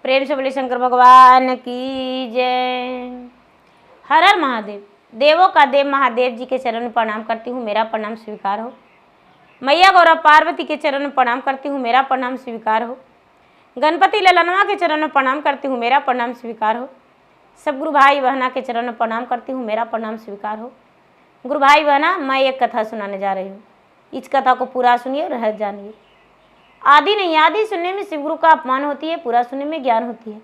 प्रेम से बोले शंकर भगवान की जय। हर हर महादेव। देवों का देव महादेव जी के चरण में प्रणाम करती हूँ, मेरा प्रणाम स्वीकार हो। मैया गौरव पार्वती के चरण में प्रणाम करती हूँ, मेरा प्रणाम स्वीकार हो। गणपति ललनवा के चरण में प्रणाम करती हूँ, मेरा प्रणाम स्वीकार हो। सब गुरु भाई बहना के चरण में प्रणाम करती हूँ, मेरा प्रणाम स्वीकार हो। गुरु भाई बहना, मैं एक कथा सुनाने जा रही हूँ। इस कथा को पूरा सुनिए और रह जानिए। आदि नहीं, आदि सुनने में शिव गुरु का अपमान होती है, पूरा सुनने में ज्ञान होती है।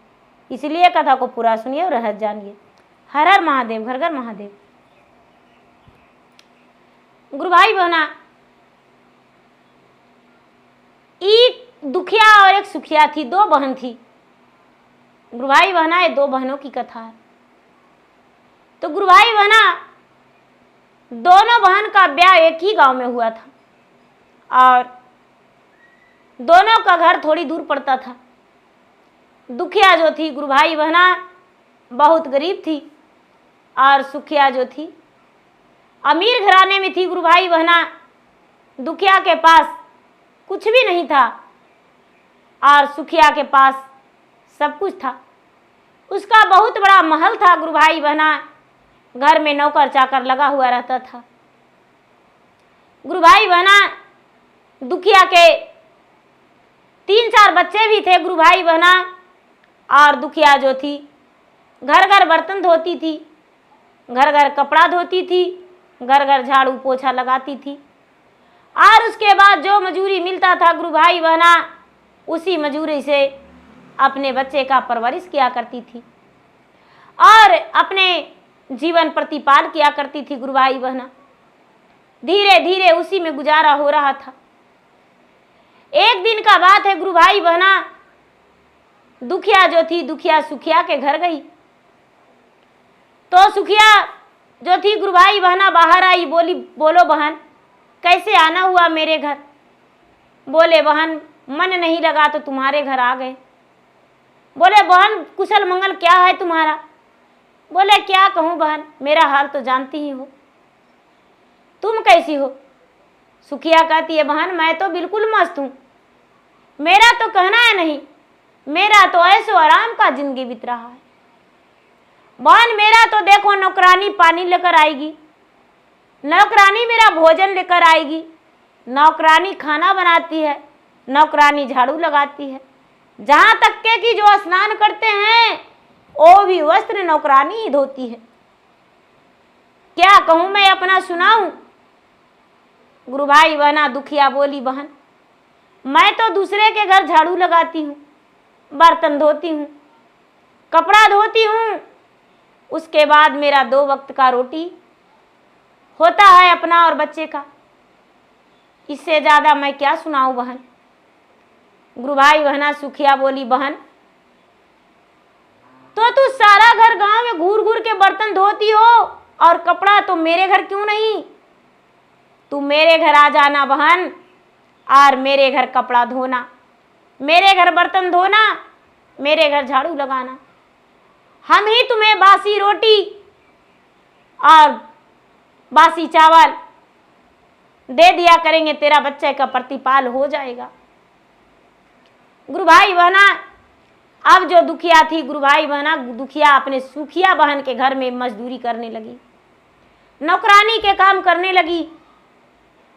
इसलिए कथा को पूरा सुनिए और रह जानिए। हर हर महादेव, घर घर महादेव। गुरु भाई बहना, एक दुखिया और एक सुखिया थी, दो बहन थी। गुरु भाई बहना, ये दो बहनों की कथा है। तो गुरु भाई बहना, दोनों बहन का ब्याह एक ही गांव में हुआ था और दोनों का घर थोड़ी दूर पड़ता था। दुखिया जो थी गुरु भाई बहना बहुत गरीब थी और सुखिया जो थी अमीर घराने में थी। गुरु भाई बहना, दुखिया के पास कुछ भी नहीं था और सुखिया के पास सब कुछ था। उसका बहुत बड़ा महल था। गुरु भाई बहना, घर में नौकर चाकर लगा हुआ रहता था। गुरु भाई बहना, दुखिया के 3-4 बच्चे भी थे। गुरु भाई बहना, और दुखिया जो थी घर घर बर्तन धोती थी, घर घर कपड़ा धोती थी, घर घर झाड़ू पोछा लगाती थी और उसके बाद जो मजूरी मिलता था गुरु भाई बहना, उसी मजूरी से अपने बच्चे का परवरिश किया करती थी और अपने जीवन प्रतिपाल किया करती थी। गुरु भाई बहना, धीरे धीरे उसी में गुजारा हो रहा था। एक दिन का बात है, गुरु भाई बहना, दुखिया जो थी दुखिया सुखिया के घर गई। तो सुखिया जो थी गुरु भाई बहना बाहर आई, बोली, बोलो बहन, कैसे आना हुआ मेरे घर? बोले, बहन मन नहीं लगा तो तुम्हारे घर आ गए। बोले, बहन कुशल मंगल क्या है तुम्हारा? बोले, क्या कहूँ बहन, मेरा हाल तो जानती ही हो। तुम कैसी हो? सुखिया कहती है, बहन मैं तो बिल्कुल मस्त हूँ, मेरा तो कहना है नहीं, मेरा तो ऐसो आराम का जिंदगी बीत रहा है। बहन मेरा तो देखो, नौकरानी पानी लेकर आएगी, नौकरानी मेरा भोजन लेकर आएगी, नौकरानी खाना बनाती है, नौकरानी झाड़ू लगाती है, जहाँ तक के कि जो स्नान करते हैं वो भी वस्त्र नौकरानी ही धोती है। क्या कहूँ मैं अपना सुनाऊं? गुरु भाई बहना, दुखिया बोली, बहन मैं तो दूसरे के घर झाड़ू लगाती हूँ, बर्तन धोती हूँ, कपड़ा धोती हूँ, उसके बाद मेरा 2 वक्त का रोटी होता है अपना और बच्चे का। इससे ज़्यादा मैं क्या सुनाऊं बहन? गुरु भाई बहना, सुखिया बोली, बहन तो तू सारा घर गांव में घूर घूर के बर्तन धोती हो और कपड़ा तो मेरे घर क्यों नहीं? तू मेरे घर आ जाना बहन और मेरे घर कपड़ा धोना, मेरे घर बर्तन धोना, मेरे घर झाड़ू लगाना। हम ही तुम्हें बासी रोटी और बासी चावल दे दिया करेंगे, तेरा बच्चे का प्रतिपाल हो जाएगा। गुरु भाई बहना, अब जो दुखिया थी गुरु भाई बहना, दुखिया अपने सुखिया बहन के घर में मजदूरी करने लगी, नौकरानी के काम करने लगी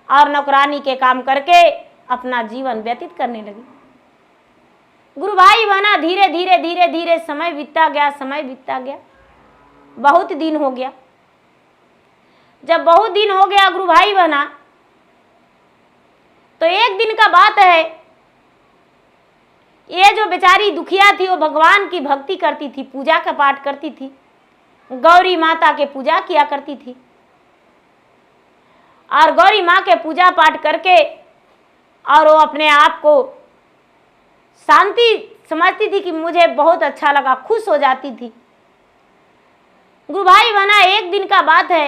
और नौकरानी के काम करके अपना जीवन व्यतीत करने लगी। गुरु भाई बहना, धीरे धीरे धीरे धीरे समय बीतता गया, समय बीतता गया, बहुत दिन हो गया। जब बहुत दिन हो गया गुरु भाई बहना, तो एक दिन का बात है, ये जो बेचारी दुखिया थी वो भगवान की भक्ति करती थी, पूजा का पाठ करती थी, गौरी माता के पूजा किया करती थी और गौरी माँ के पूजा पाठ करके और वो अपने आप को शांति समझती थी कि मुझे बहुत अच्छा लगा, खुश हो जाती थी। गुरु भाई बहना, एक दिन का बात है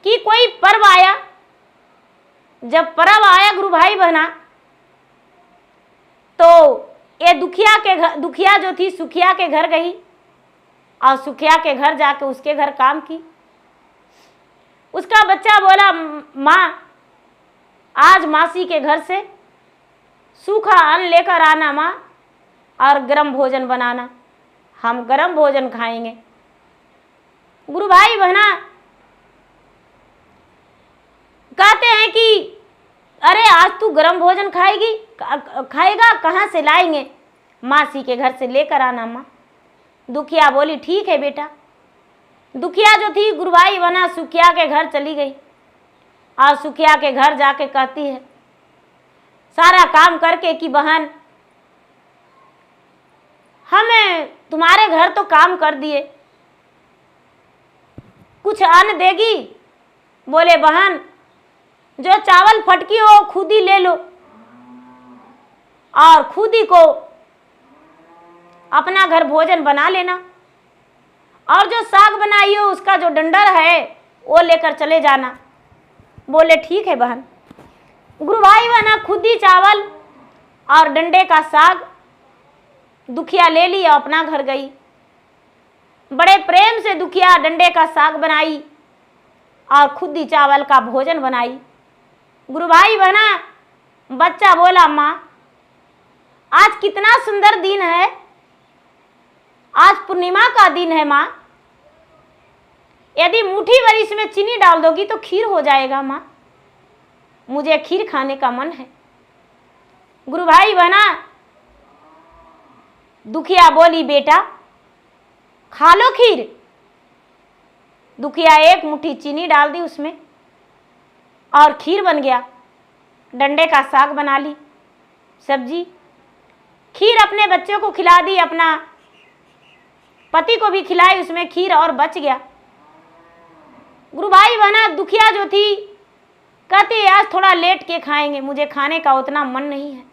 कि कोई पर्व आया। जब पर्व आया गुरु भाई बहना, तो ये दुखिया जो थी सुखिया के घर गई और सुखिया के घर जाके उसके घर काम की। उसका बच्चा बोला, माँ आज मासी के घर से सूखा अन्न लेकर आना माँ, और गरम भोजन बनाना, हम गरम भोजन खाएंगे। गुरु भाई बहना कहते हैं कि अरे आज तू गरम भोजन खाएगा, कहाँ से लाएंगे? मासी के घर से लेकर आना माँ। दुखिया बोली ठीक है बेटा। दुखिया जो थी गुरु भाई बहना सुखिया के घर चली गई और सुखिया के घर जाके कहती है सारा काम करके कि बहन हमें तुम्हारे घर तो काम कर दिए, कुछ अन्न देगी? बोले बहन जो चावल फटकी हो खुद ही ले लो और खुद ही को अपना घर भोजन बना लेना, और जो साग बनाई हो उसका जो डंडर है वो लेकर चले जाना। बोले ठीक है बहन। गुरु भाई बहना खुद ही चावल और डंडे का साग दुखिया ले लिया, अपना घर गई। बड़े प्रेम से दुखिया डंडे का साग बनाई और खुद ही चावल का भोजन बनाई। गुरु भाई बहना बच्चा बोला माँ आज कितना सुंदर दिन है, आज पूर्णिमा का दिन है माँ, यदि मुट्ठी भर इसमें चीनी डाल दोगी तो खीर हो जाएगा माँ, मुझे खीर खाने का मन है। गुरु भाई बहना दुखिया बोली बेटा खा लो खीर। दुखिया एक मुट्ठी चीनी डाल दी उसमें और खीर बन गया। डंडे का साग बना ली, सब्जी, खीर अपने बच्चों को खिला दी, अपना पति को भी खिलाई उसमें खीर और बच गया। गुरु भाई बहना दुखिया जो थी कहती आज थोड़ा लेट के खाएंगे, मुझे खाने का उतना मन नहीं है।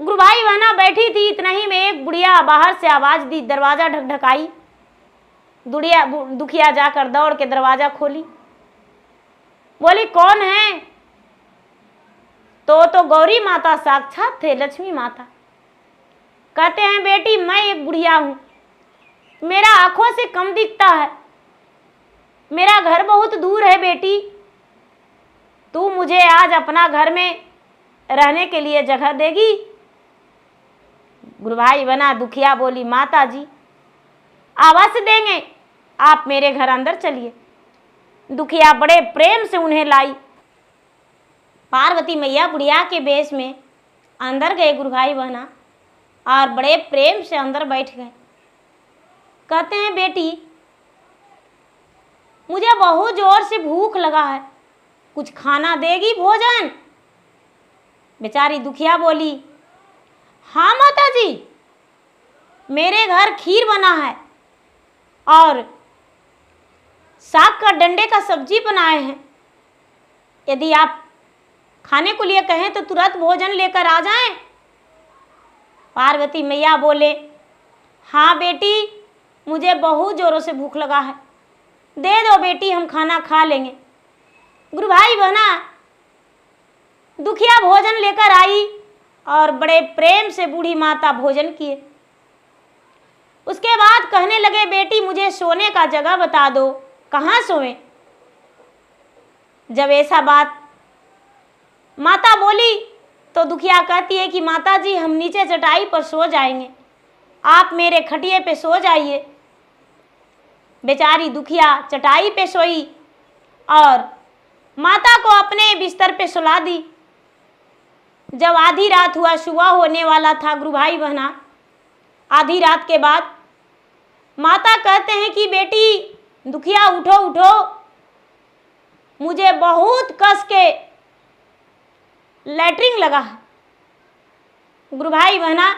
गुरु भाई बहना बैठी थी, इतना ही में एक बुढ़िया बाहर से आवाज दी, दरवाजा ढकढकाई। दुखिया जाकर दौड़ के दरवाजा खोली, बोली कौन है? तो गौरी माता साक्षात थे, लक्ष्मी माता। कहते हैं बेटी मैं एक बुढ़िया हूं, मेरा आंखों से कम दिखता है, मेरा घर बहुत दूर है बेटी, तू मुझे आज अपना घर में रहने के लिए जगह देगी? गुरु भाई बना दुखिया बोली माता जी अवश्य देंगे, आप मेरे घर अंदर चलिए। दुखिया बड़े प्रेम से उन्हें लाई। पार्वती मैया बुढ़िया के वेश में अंदर गए गुरु भाई बहना और बड़े प्रेम से अंदर बैठ गए। कहते हैं बेटी मुझे बहुत जोर से भूख लगा है, कुछ खाना देगी भोजन? बेचारी दुखिया बोली हाँ माता जी, मेरे घर खीर बना है और साग का डंडे का सब्जी बनाए हैं, यदि आप खाने को लिए कहें तो तुरंत भोजन लेकर आ जाएं। पार्वती मैया बोले हाँ बेटी मुझे बहुत जोरों से भूख लगा है, दे दो बेटी हम खाना खा लेंगे। गुरु भाई बहना दुखिया भोजन लेकर आई और बड़े प्रेम से बूढ़ी माता भोजन किए। उसके बाद कहने लगे बेटी मुझे सोने का जगह बता दो, कहाँ सोएं? जब ऐसा बात माता बोली तो दुखिया कहती है कि माता जी हम नीचे चटाई पर सो जाएंगे, आप मेरे खटिए पे सो जाइए। बेचारी दुखिया चटाई पे सोई और माता को अपने बिस्तर पे सुला दी। जब आधी रात हुआ, सुबह होने वाला था गुरु भाई बहना, आधी रात के बाद माता कहते हैं कि बेटी दुखिया उठो उठो, मुझे बहुत कस के लैट्रिन लगा है। गुरु भाई बहना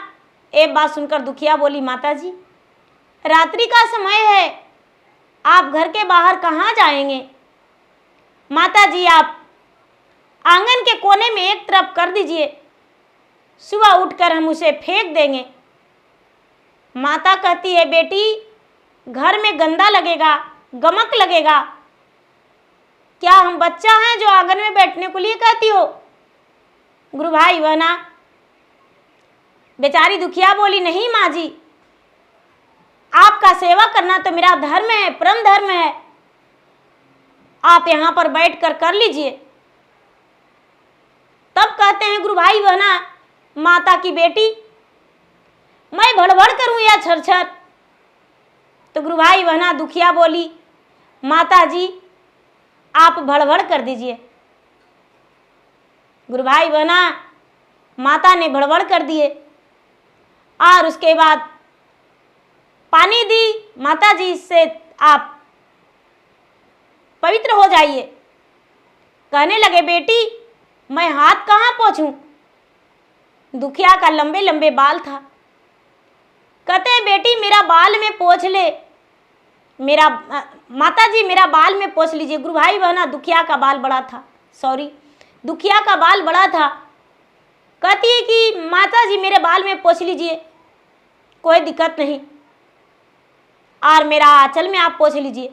एक बात सुनकर दुखिया बोली माता जी रात्रि का समय है, आप घर के बाहर कहाँ जाएंगे? माता जी आप आंगन के कोने में एक तरफ कर दीजिए, सुबह उठकर हम उसे फेंक देंगे। माता कहती है बेटी घर में गंदा लगेगा, गमक लगेगा, क्या हम बच्चा हैं जो आंगन में बैठने को लिए कहती हो? गुरु भाई बहना बेचारी दुखिया बोली नहीं माँ जी, आपका सेवा करना तो मेरा धर्म है, परम धर्म है, आप यहाँ पर बैठ कर लीजिए। तब कहते हैं गुरु भाई बहना माता की बेटी, मैं भड़बड़ करूं या छरछर? तो गुरु भाई बहना दुखिया बोली, माता जी आप भड़बड़ कर दीजिए। गुरु भाई बहना माता ने भड़बड़ कर दिए और उसके बाद पानी दी। माता जी इससे आप पवित्र हो जाइए। कहने लगे, बेटी मैं हाथ कहाँ पोंछूं? दुखिया का लंबे लंबे बाल था। कहते हैं, बेटी मेरा बाल में पोंछ ले, मेरा माता जी मेरा बाल में पोंछ लीजिए। गुरु भाई बहना दुखिया का बाल बड़ा था, दुखिया का बाल बड़ा था। कहती है कि माता जी मेरे बाल में पोंछ लीजिए, कोई दिक्कत नहीं, और मेरा आंचल में आप पोंछ लीजिए।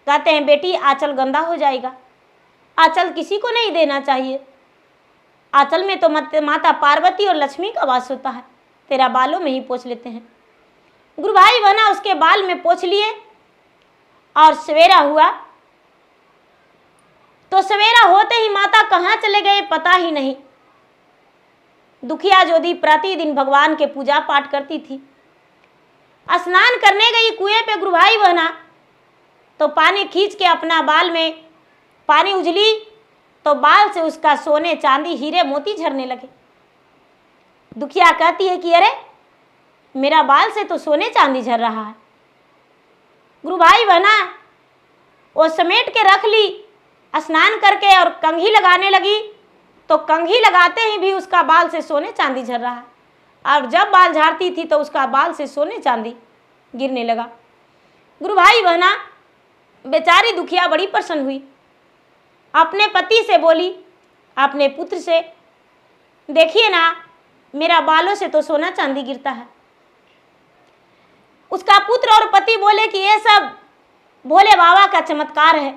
कहते हैं, बेटी आंचल गंदा हो जाएगा, आंचल किसी को नहीं देना चाहिए, आंचल में तो माता पार्वती और लक्ष्मी का वास होता है, तेरा बालों में ही पोंछ लेते हैं। गुरु भाई बहना उसके बाल में पोंछ लिए और सवेरा हुआ तो सवेरा होते ही माता कहाँ चले गए पता ही नहीं। दुखिया जोधी प्रतिदिन भगवान के पूजा पाठ करती थी। स्नान करने गई कुएं पे गुरु भाई बहना, तो पानी खींच के अपना बाल में पानी उजली तो बाल से उसका सोने चांदी हीरे मोती झरने लगे। दुखिया कहती है कि अरे मेरा बाल से तो सोने चांदी झर रहा है। गुरु भाई बहना वो समेट के रख ली, स्नान करके और कंघी लगाने लगी, तो कंघी लगाते ही भी उसका बाल से सोने चांदी झर रहा है, और जब बाल झाड़ती थी तो उसका बाल से सोने चांदी गिरने लगा। गुरु भाई बहना बेचारी दुखिया बड़ी प्रसन्न हुई, अपने पति से बोली, अपने पुत्र से, देखिए ना मेरा बालों से तो सोना चांदी गिरता है। उसका पुत्र और पति बोले कि ये सब भोले बाबा का चमत्कार है,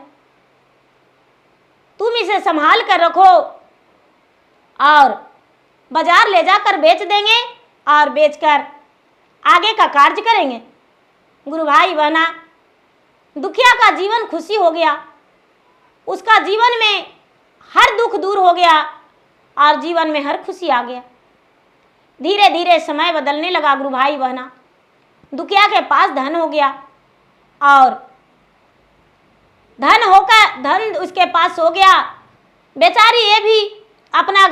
तुम इसे संभाल कर रखो और बाजार ले जाकर बेच देंगे और बेचकर आगे का कार्य करेंगे। गुरु भाई बहना दुखिया का जीवन खुशी हो गया, उसका जीवन में हर दुख दूर हो गया और जीवन में हर खुशी आ गया। धीरे धीरे समय बदलने लगा। गुरु भाई बहना दुखिया के पास धन हो गया और धन उसके पास हो गया। बेचारी ये भी अपना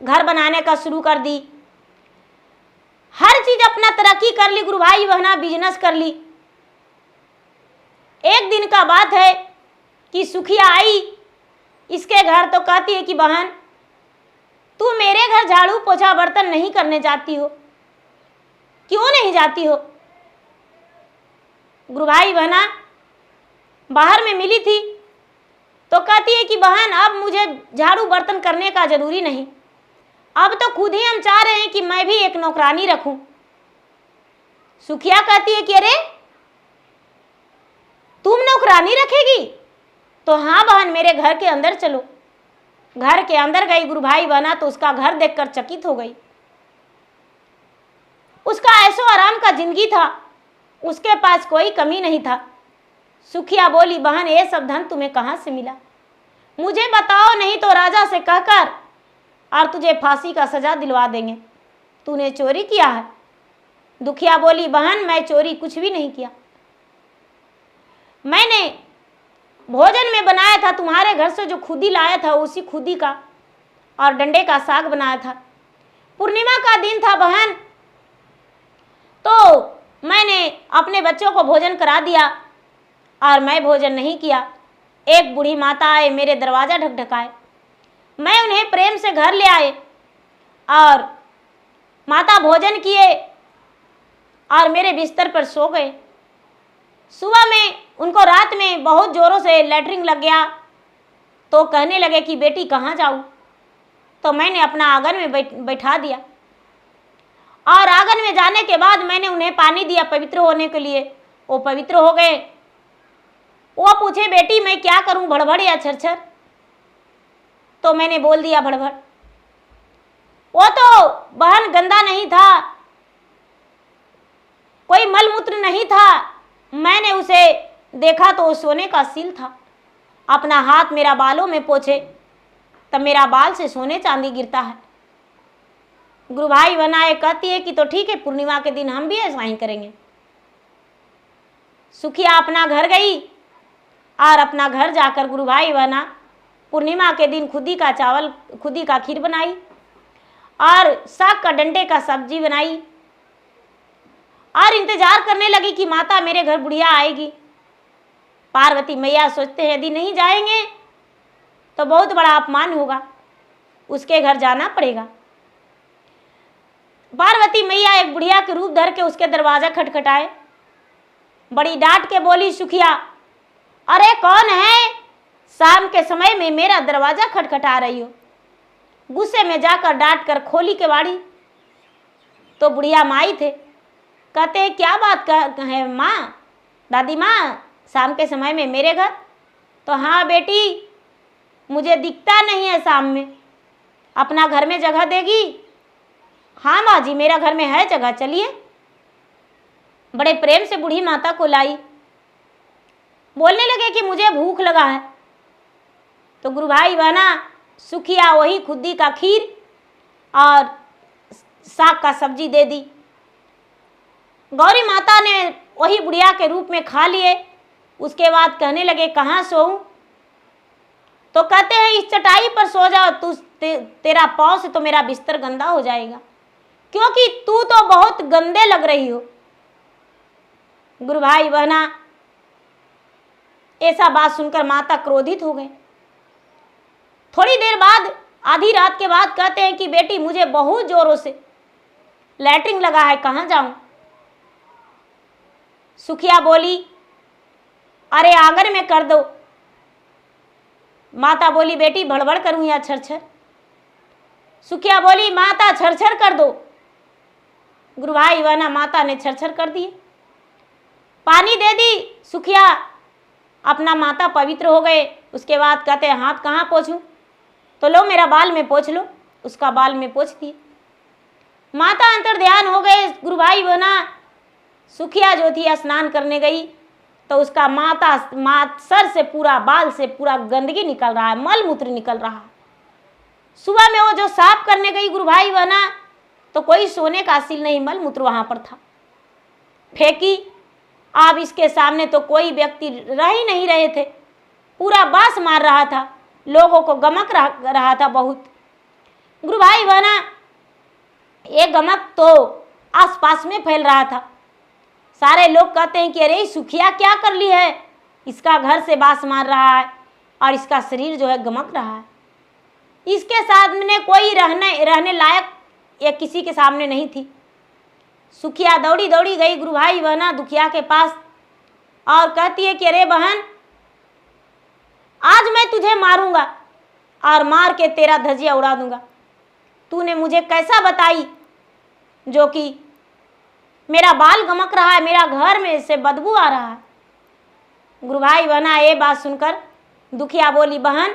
घर बनाने का शुरू कर दी, हर चीज अपना तरक्की कर ली। गुरु भाई बहना बिजनेस कर ली। एक दिन का बात है कि सुखिया आई इसके घर, तो कहती है कि बहन तू मेरे घर झाड़ू पोछा बर्तन नहीं करने जाती हो, क्यों नहीं जाती हो? गुरु भाई बहना बाहर में मिली थी तो कहती है कि बहन अब मुझे झाड़ू बर्तन करने का जरूरी नहीं, अब तो खुद ही हम चाह रहे हैं कि मैं भी एक नौकरानी रखूं। सुखिया कहती है कि अरे तुम नौकरानी रखेगी? तो हाँ बहन मेरे घर के अंदर चलो। घर के अंदर गई गुरु भाई बहना तो उसका घर देखकर चकित हो गई। उसका ऐशो आराम का जिंदगी था, उसके पास कोई कमी नहीं था। सुखिया बोली, बहन ये सब धन तुम्हें कहाँ से मिला? मुझे बताओ, नहीं तो राजा से कहकर और तुझे फांसी का सजा दिलवा देंगे, तूने चोरी किया है। दुखिया बोली, बहन मैं चोरी कुछ भी नहीं किया, मैंने भोजन में बनाया था तुम्हारे घर से जो खुदी लाया था उसी खुदी का और डंडे का साग बनाया था। पूर्णिमा का दिन था बहन, तो मैंने अपने बच्चों को भोजन करा दिया और मैं भोजन नहीं किया। एक बूढ़ी माता आए, मेरे दरवाज़ा ढकढकाए, मैं उन्हें प्रेम से घर ले आए और माता भोजन किए और मेरे बिस्तर पर सो गए। सुबह में उनको रात में बहुत ज़ोरों से लैट्रिन लग गया तो कहने लगे कि बेटी कहाँ जाऊँ? तो मैंने अपना आंगन में बैठा दिया और आंगन में जाने के बाद मैंने उन्हें पानी दिया पवित्र होने के लिए। वो पवित्र हो गए। वो पूछे, बेटी मैं क्या करूं, भड़भड़ या छरछर? तो मैंने बोल दिया भड़भड़। वो तो बहन गंदा नहीं था, कोई मलमूत्र नहीं था, मैंने उसे देखा तो वो सोने का सील था। अपना हाथ मेरा बालों में पोंछे तब मेरा बाल से सोने चांदी गिरता है। गुरु भाई बनाए कहती है कि तो ठीक है, पूर्णिमा के दिन हम भी ऐसा ही करेंगे। सुखिया अपना घर गई और अपना घर जाकर गुरु भाई बना पूर्णिमा के दिन खुदी का चावल, खुदी का खीर बनाई और साग का डंडे का सब्जी बनाई और इंतजार करने लगी कि माता मेरे घर बुढ़िया आएगी। पार्वती मैया सोचते हैं यदि नहीं जाएंगे तो बहुत बड़ा अपमान होगा, उसके घर जाना पड़ेगा। पार्वती मैया एक बुढ़िया के रूप धर के उसके दरवाजा खटखटाए, बड़ी डांट के बोली, सुखिया अरे कौन है, शाम के समय में मेरा दरवाजा खटखटा रही हो। गुस्से में जाकर डांट कर खोली केवाड़ी तो बुढ़िया माई थे। कहते हैं क्या बात है माँ, दादी माँ शाम के समय में मेरे घर? तो हाँ बेटी, मुझे दिखता नहीं है शाम में, अपना घर में जगह देगी? हाँ माँ जी मेरा घर में है जगह, चलिए। बड़े प्रेम से बूढ़ी माता को लाई, बोलने लगे कि मुझे भूख लगा है। तो गुरु भाई बहना सुखिया वही खुदी का खीर और साग का सब्जी दे दी। गौरी माता ने वही बुढ़िया के रूप में खा लिए। उसके बाद कहने लगे कहाँ सोऊं? तो कहते हैं इस चटाई पर सो जाओ, तेरा पाँव से तो मेरा बिस्तर गंदा हो जाएगा, क्योंकि तू तो बहुत गंदे लग रही हो। गुरु भाई बहना ऐसा बात सुनकर माता क्रोधित हो गए। थोड़ी देर बाद, आधी रात के बाद कहते हैं कि बेटी मुझे बहुत जोरों से लैट्रिन लगा है, कहाँ जाऊं? सुखिया बोली अरे आंगन में कर दो। माता बोली बेटी भड़बड़ करूं या छरछर? सुखिया बोली माता छरछर कर दो। गुरु भाई बहना माता ने छरछर कर दिए, पानी दे दी। सुखिया अपना माता पवित्र हो गए। उसके बाद कहते हैं हाथ कहाँ पोंछूं? तो लो मेरा बाल में पोंछ लो। उसका बाल में पोंछ दिए। माता अंतर ध्यान हो गए। गुरु भाई बहना सुखिया जो थी स्नान करने गई तो उसका सर से पूरा, बाल से पूरा गंदगी निकल रहा है, मल मूत्र निकल रहा है। सुबह में वो जो साफ करने गई गुरु भाई बहना तो कोई सोने का सिल नहीं, मल मूत्र वहां पर था, फेंकी। अब इसके सामने तो कोई व्यक्ति रह ही नहीं रहे थे, पूरा बास मार रहा था, लोगों को गमक रहा था बहुत। गुरु भाई बहना ये गमक तो आसपास में फैल रहा था। सारे लोग कहते हैं कि अरे सुखिया क्या कर ली है, इसका घर से बास मार रहा है और इसका शरीर जो है गमक रहा है। इसके सामने कोई रहने लायक या किसी के सामने नहीं थी। सुखिया दौड़ी दौड़ी गई गुरु भाई बहना दुखिया के पास और कहती है कि अरे बहन आज मैं तुझे मारूंगा और मार के तेरा धजिया उड़ा दूंगा। तूने मुझे कैसा बताई जो कि मेरा बाल गमक रहा है, मेरा घर में से बदबू आ रहा है। गुरु भाई बहना ये बात सुनकर दुखिया बोली बहन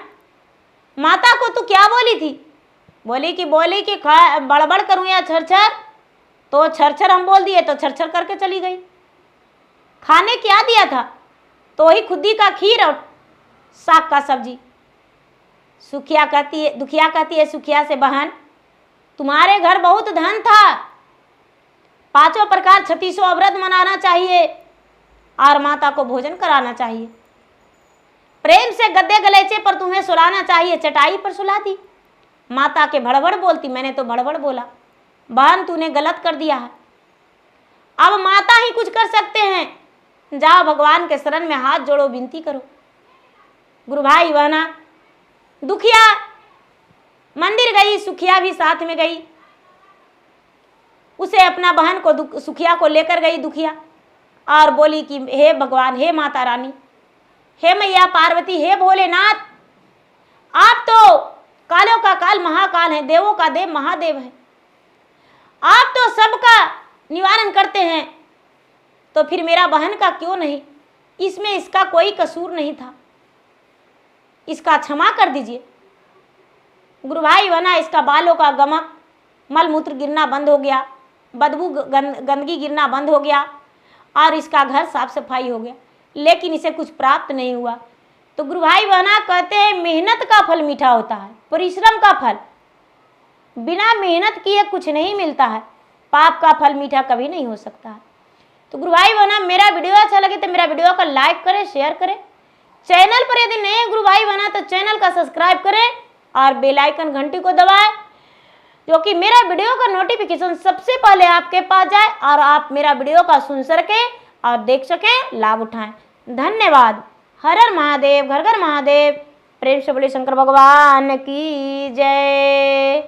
माता को तू क्या बोली थी? बोली कि बड़बड़ करूं या छरछर? तो छरछर हम बोल दिए तो छरछर करके चली गई। खाने क्या दिया था? तो वही खुदी का खीर और साग का सब्जी। दुखिया कहती है सुखिया से बहन तुम्हारे घर बहुत धन था, 5 प्रकार 36 व्रत मनाना चाहिए और माता को भोजन कराना चाहिए, प्रेम से गद्दे गलेचे पर तुम्हें सुलाना चाहिए, चटाई पर सुला दी। माता के भड़बड़ बोलती, मैंने तो भड़बड़ बोला, बहन तूने गलत कर दिया है, अब माता ही कुछ कर सकते हैं, जाओ भगवान के शरण में हाथ जोड़ो, विनती करो। गुरु भाई बहना दुखिया मंदिर गई, सुखिया भी साथ में गई। उसे अपना बहन को सुखिया को लेकर गई दुखिया और बोली कि हे भगवान, हे माता रानी, हे मैया पार्वती, हे भोलेनाथ, आप तो कालों का काल महाकाल है, देवों का देव महादेव है, आप तो सबका निवारण करते हैं, तो फिर मेरा बहन का क्यों नहीं? इसमें इसका कोई कसूर नहीं था, इसका क्षमा कर दीजिए। गुरु भाई बहना इसका बालों का गमक, मल मूत्र गिरना बंद हो गया, बदबू गंदगी गिरना बंद हो गया और इसका घर साफ सफाई हो गया, लेकिन इसे कुछ प्राप्त नहीं हुआ। तो गुरु भाई बहना कहते हैं मेहनत का फल मीठा होता है, परिश्रम का फल। बिना मेहनत किए कुछ नहीं मिलता है, पाप का फल मीठा कभी नहीं हो सकता है। तो गुरु भाई बहना, मेरा वीडियो अच्छा लगे तो मेरा वीडियो को लाइक करें, शेयर करें। चैनल पर यदि नए गुरु भाई बना तो चैनल का सब्सक्राइब करें और बेल आइकन घंटी को दबाएं, जो कि मेरा वीडियो का नोटिफिकेशन सबसे पहले आपके पास जाए और आप मेरा वीडियो का सुन सकें और देख सकें, लाभ उठाएं। धन्यवाद। हर हर महादेव, घर घर महादेव। प्रेम से बोले शंकर भगवान की जय।